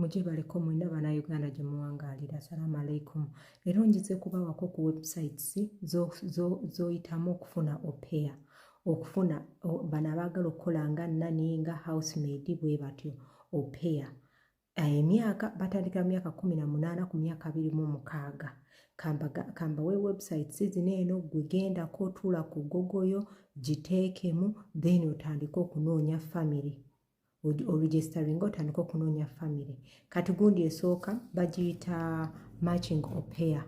muje baleko mwena bannayuganda gye muwangalira. Assalamu alaikum. Leero njize kubawako ku websites zoyitamu okufuna Aupair, okufuna bano abaagala okukola nga nanny nga housemaid bwe batyo Aupair. Emyaka batandika myaka 18 ku myaka 26. Kamba we websites zino eno gwe gendako otuula ku gogoyo giteekemu then otandika okunoonya family. Registering otandika okunoonya family. Kati gundi esooka bagiyita matching Aupair.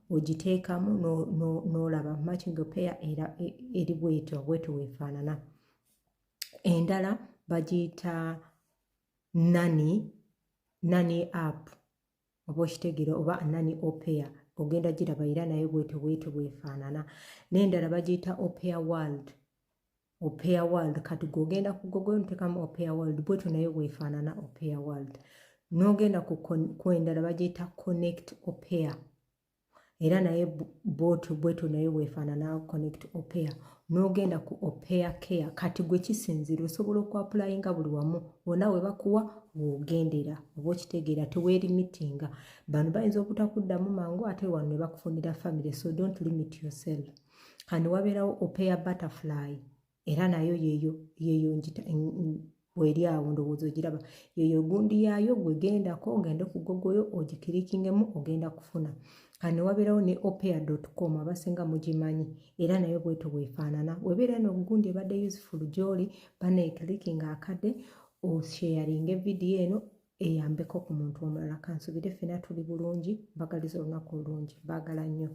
Ogiteekamu n'olaba matching Aupair era eri bwetyo weefaanana. Endala bagiyita nanny app oba okitegeera oba nanny Aupair. Ogenda giraba era nayo bwetyo bwefaanana. N'endala bagiyita Aupair World. Aupair World kati gogenda ku Google notekamu Aupair World bwetyo nayo bwefaanana Aupair World. N'ogenda ku endala bagiyita Connect Aupair. Era naye bwetyo nayo bwefaanana Connect Aupair. N'ogenda ku Aupair Care kati gwe kisinzira osobola okuapulayinga buli wamu wonna we bakuwa w'ogendera oba okitegeera teweerimitinga. Bano bayinza obutakuddamu mangu ate wano ne bakufunira family, so don't limit yourself. Kandi wabeerawo Aupair Butterfly era nayo yeeyo njita weri awo ndowooza ogiraba. Yeeyo gundi yaayo gwegendako ogende ku gogoyo ogikirikingemu ogenda kufuna. Kandi wabeerawo ne aupair.com abasinga mugimanyi era nayo bwetyo bwefaanana. Webeera eno gundi ebadde useful gy'oli baneekirikinga akadde osharinga vidiyo eno eyambeko ku muntu omulala. Kansubire ffena tuli bulungi mbagaliza olunaku olungi. Baagala nnyo.